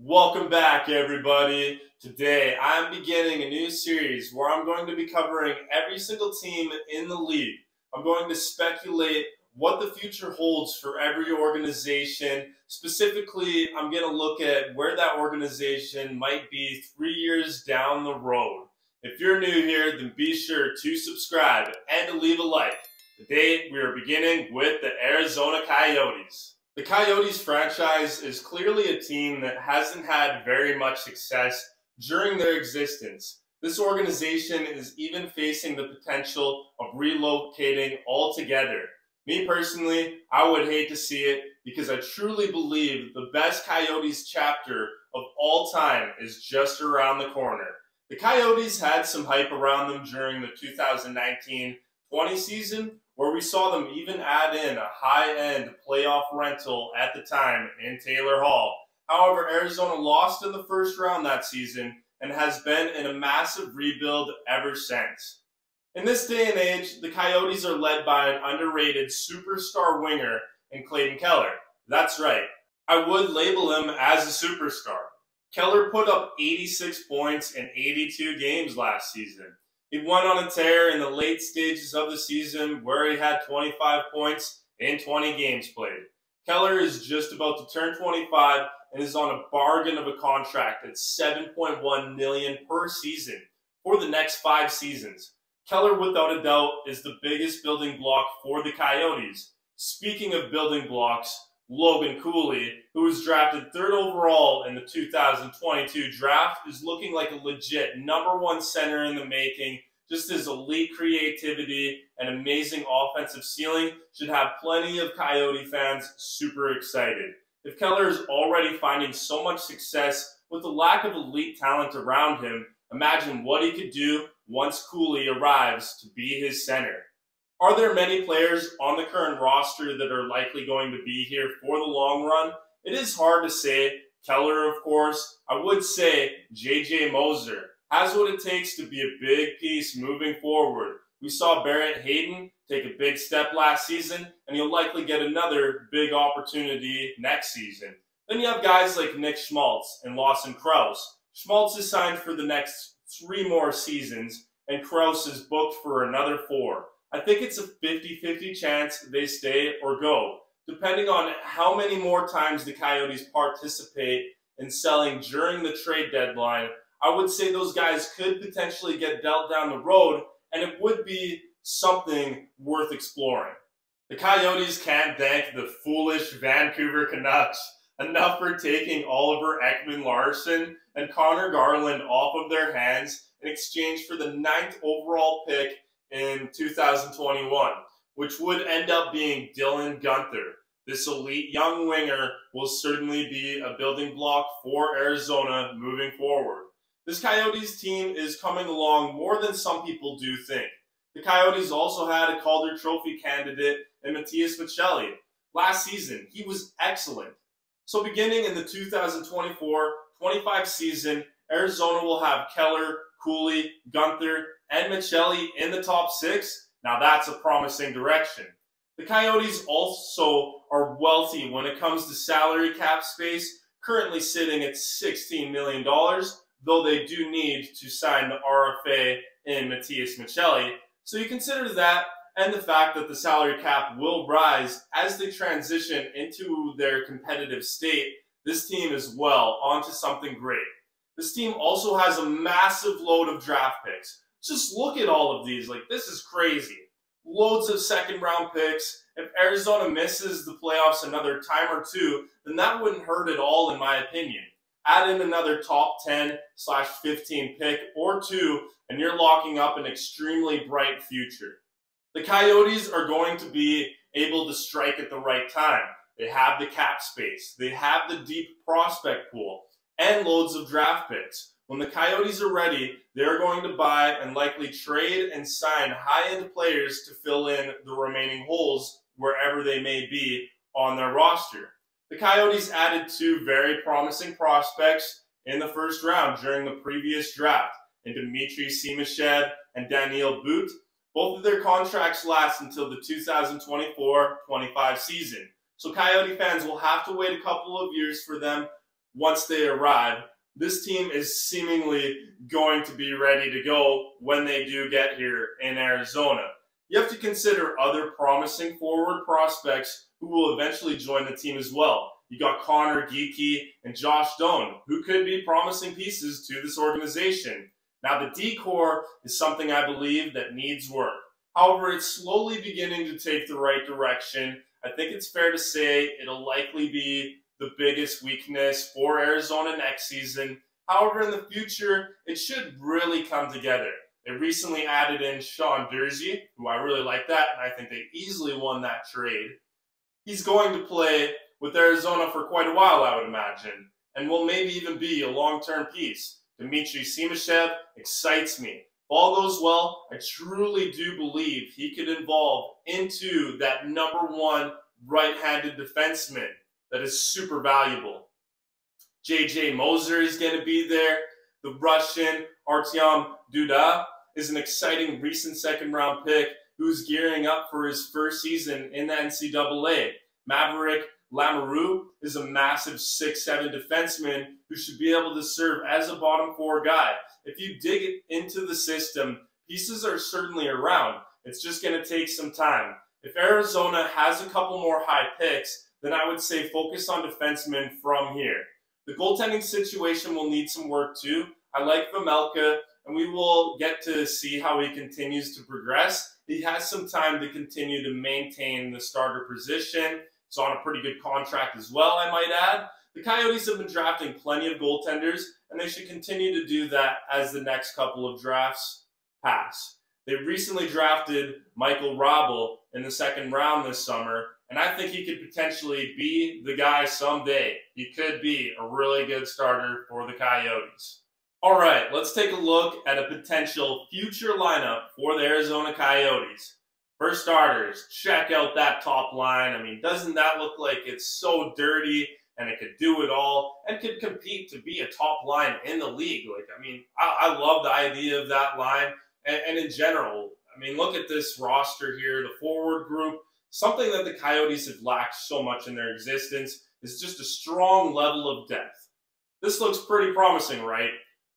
Welcome back, everybody. Today, I'm beginning a new series where I'm going to be covering every single team in the league. I'm going to speculate what the future holds for every organization. Specifically, I'm going to look at where that organization might be 3 years down the road. If you're new here, then be sure to subscribe and to leave a like. Today, we are beginning with the Arizona Coyotes. The Coyotes franchise is clearly a team that hasn't had very much success during their existence. This organization is even facing the potential of relocating altogether. Me personally, I would hate to see it because I truly believe the best Coyotes chapter of all time is just around the corner. The Coyotes had some hype around them during the 2019-20 season, where we saw them even add in a high-end playoff rental at the time in Taylor Hall. However, Arizona lost in the first round that season and has been in a massive rebuild ever since. In this day and age, the Coyotes are led by an underrated superstar winger in Clayton Keller. That's right, I would label him as a superstar. Keller put up 86 points in 82 games last season. He went on a tear in the late stages of the season where he had 25 points in 20 games played. Keller is just about to turn 25 and is on a bargain of a contract at $7.1 million per season for the next 5 seasons. Keller, without a doubt, is the biggest building block for the Coyotes. Speaking of building blocks, Logan Cooley, who was drafted 3rd overall in the 2022 draft, is looking like a legit #1 center in the making. Just his elite creativity and amazing offensive ceiling should have plenty of Coyote fans super excited. If Keller is already finding so much success with the lack of elite talent around him, imagine what he could do once Cooley arrives to be his center. Are there many players on the current roster that are likely going to be here for the long run? It is hard to say. Keller, of course. I would say J.J. Moser has what it takes to be a big piece moving forward. We saw Barrett Hayden take a big step last season, and he'll likely get another big opportunity next season. Then you have guys like Nick Schmaltz and Lawson Crouse. Schmaltz is signed for the next 3 more seasons, and Crouse is booked for another 4. I think it's a 50-50 chance they stay or go, depending on how many more times the Coyotes participate in selling during the trade deadline. I would say those guys could potentially get dealt down the road, and it would be something worth exploring. The Coyotes can't thank the foolish Vancouver Canucks enough for taking Oliver Ekman-Larsson and Connor Garland off of their hands in exchange for the 9th overall pick in 2021, which would end up being Dylan Guenther. This elite young winger will certainly be a building block for Arizona moving forward. This Coyotes team is coming along more than some people do think. The Coyotes also had a Calder Trophy candidate in Matias Maccelli. Last season, he was excellent. So beginning in the 2024-25 season, Arizona will have Keller, Cooley, Guenther, and Maccelli in the top 6. Now that's a promising direction. The Coyotes also are wealthy when it comes to salary cap space, currently sitting at $16 million, though they do need to sign the RFA in Matias Maccelli. So you consider that and the fact that the salary cap will rise as they transition into their competitive state, this team is well onto something great. This team also has a massive load of draft picks. Just look at all of these. This is crazy. Loads of 2nd-round picks. If Arizona misses the playoffs another time or 2, then that wouldn't hurt at all in my opinion. Add in another top 10/15 pick or 2, and you're locking up an extremely bright future. The Coyotes are going to be able to strike at the right time. They have the cap space. They have the deep prospect pool and loads of draft picks. When the Coyotes are ready, they're going to buy and likely trade and sign high-end players to fill in the remaining holes wherever they may be on their roster. The Coyotes added 2 very promising prospects in the first round during the previous draft, in Dmitry Simashev and Daniel Boot. Both of their contracts last until the 2024-25 season. So Coyote fans will have to wait a couple of years for them once they arrive, this team is seemingly going to be ready to go when they do get here in Arizona. You have to consider other promising forward prospects who will eventually join the team as well. You got Connor Geekie and Josh Doan, who could be promising pieces to this organization. Now, the D-core is something I believe that needs work. However, it's slowly beginning to take the right direction. I think it's fair to say it'll likely be the biggest weakness for Arizona next season. However, in the future, it should really come together. They recently added in Sean Durzi, who I really like that, and I think they easily won that trade. He's going to play with Arizona for quite a while, I would imagine, and will maybe even be a long-term piece. Dmitry Simashev excites me. If all goes well, I truly do believe he could evolve into that #1 right-handed defenseman that is super valuable. J.J. Moser is going to be there. The Russian Artyom Duda is an exciting recent second-round pick who's gearing up for his first season in the NCAA. Maverick Lamoureux is a massive 6'7" defenseman who should be able to serve as a bottom 4 guy. If you dig into the system, pieces are certainly around. It's just going to take some time. If Arizona has a couple more high picks, then I would say focus on defensemen from here. The goaltending situation will need some work too. I like Vejmelka, and we will get to see how he continues to progress. He has some time to continue to maintain the starter position. He's on a pretty good contract as well, I might add. The Coyotes have been drafting plenty of goaltenders, and they should continue to do that as the next couple of drafts pass. They recently drafted Michael Rabel in the 2nd round this summer, and I think he could potentially be the guy someday. He could be a really good starter for the Coyotes. All right, let's take a look at a potential future lineup for the Arizona Coyotes. For starters, check out that top line. I mean, doesn't that look like it's so dirty and it could do it all and could compete to be a top line in the league? Like, I mean, I love the idea of that line. And in general, I mean, look at this roster here, the forward group. Something that the Coyotes have lacked so much in their existence is just a strong level of depth. This looks pretty promising, right?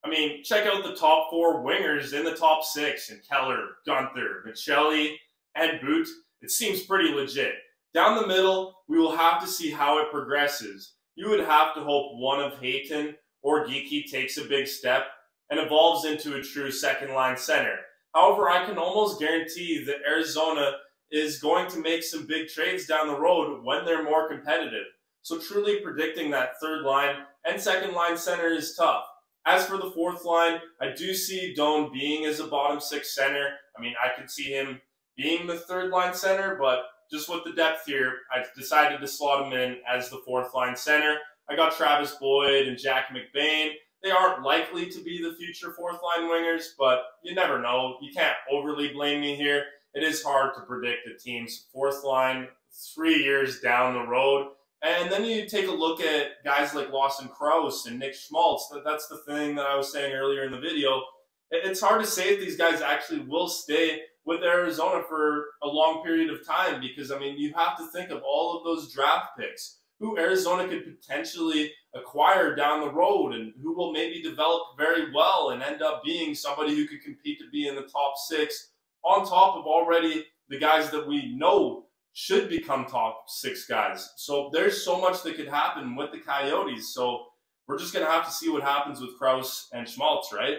I mean, check out the top 4 wingers in the top 6, and Keller, Gunther, Michelli, and Boot. It seems pretty legit. Down the middle, we will have to see how it progresses. You would have to hope one of Hayton or Geekie takes a big step and evolves into a true second-line center. However, I can almost guarantee that Arizona is going to make some big trades down the road when they're more competitive. So truly predicting that 3rd line and 2nd line center is tough. As for the 4th line, I do see Doan being as a bottom 6 center. I mean, I could see him being the 3rd line center, but just with the depth here, I've decided to slot him in as the 4th line center. I got Travis Boyd and Jack McBain. They aren't likely to be the future 4th line wingers, but you never know. You can't overly blame me here. It is hard to predict a team's 4th line 3 years down the road. And then you take a look at guys like Lawson Crouse and Nick Schmaltz. That's the thing that I was saying earlier in the video. It's hard to say if these guys actually will stay with Arizona for a long period of time because, I mean, you have to think of all of those draft picks who Arizona could potentially acquire down the road and who will maybe develop very well and end up being somebody who could compete to be in the top 6 on top of already the guys that we know should become top 6 guys. So there's so much that could happen with the Coyotes. So we're just going to have to see what happens with Crouse and Schmaltz, right?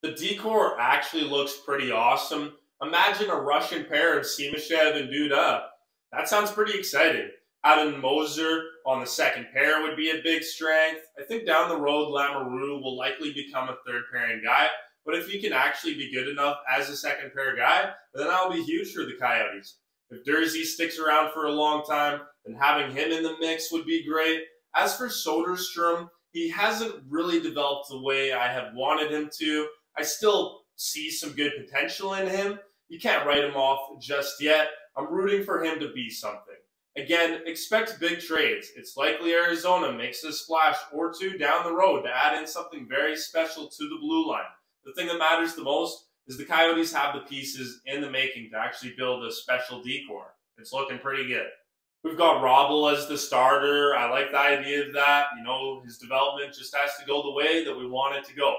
The decor actually looks pretty awesome. Imagine a Russian pair of Simashev and Duda. That sounds pretty exciting. Having Moser on the 2nd pair would be a big strength. I think down the road, Lamoureux will likely become a 3rd pairing guy. But if he can actually be good enough as a 2nd pair guy, then that will be huge for the Coyotes. If Durzi sticks around for a long time, then having him in the mix would be great. As for Soderstrom, he hasn't really developed the way I have wanted him to. I still see some good potential in him. You can't write him off just yet. I'm rooting for him to be something. Again, expect big trades. It's likely Arizona makes a splash or 2 down the road to add in something very special to the blue line. The thing that matters the most is the Coyotes have the pieces in the making to actually build a special decor. It's looking pretty good. We've got Robble as the starter. I like the idea of that. His development just has to go the way that we want it to go.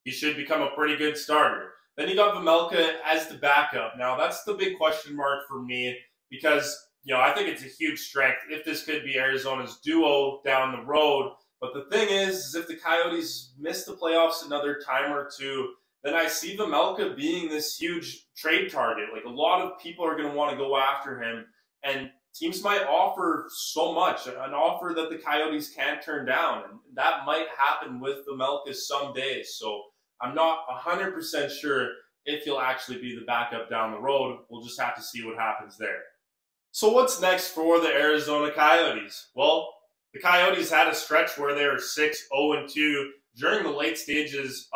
He should become a pretty good starter. Then you got Vejmelka as the backup. Now, that's the big question mark for me because, I think it's a huge strength if this could be Arizona's duo down the road. But the thing is if the Coyotes miss the playoffs another time or two, then I see Vejmelka being this huge trade target. Like, a lot of people are going to want to go after him, and teams might offer so much, an offer that the Coyotes can't turn down. And that might happen with Vejmelka someday. So I'm not 100% sure if he'll actually be the backup down the road. We'll just have to see what happens there. So what's next for the Arizona Coyotes? Well, the Coyotes had a stretch where they were 6-0-2 during the late stages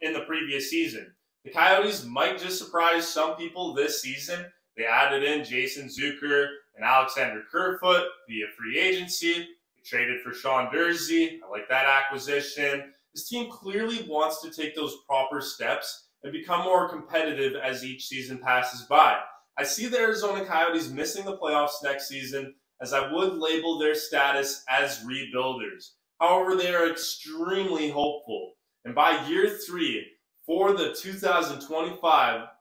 in the previous season. The Coyotes might just surprise some people this season. They added in Jason Zucker and Alexander Kerfoot via free agency. They traded for Sean Durzi. I like that acquisition. This team clearly wants to take those proper steps and become more competitive as each season passes by. I see the Arizona Coyotes missing the playoffs next season, as I would label their status as rebuilders. However, they are extremely hopeful. And by year 3, for the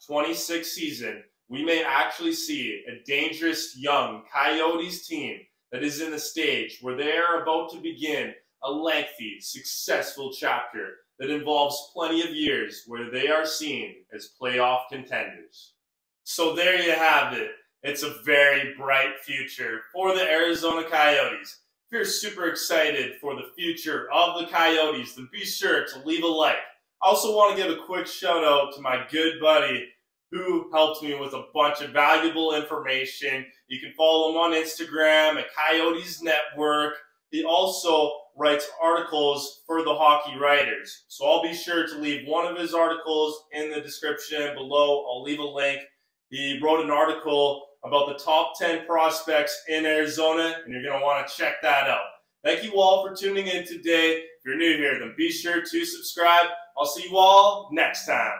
2025-26 season, we may actually see a dangerous young Coyotes team that is in the stage where they are about to begin a lengthy, successful chapter that involves plenty of years where they are seen as playoff contenders. So there you have it. It's a very bright future for the Arizona Coyotes. If you're super excited for the future of the Coyotes, then be sure to leave a like. I also want to give a quick shout out to my good buddy who helped me with a bunch of valuable information. You can follow him on Instagram at Coyotes Network. He also writes articles for the Hockey Writers. So I'll be sure to leave one of his articles in the description below. I'll leave a link. He wrote an article about the top 10 prospects in Arizona, and you're going to want to check that out. Thank you all for tuning in today. If you're new here, then be sure to subscribe. I'll see you all next time.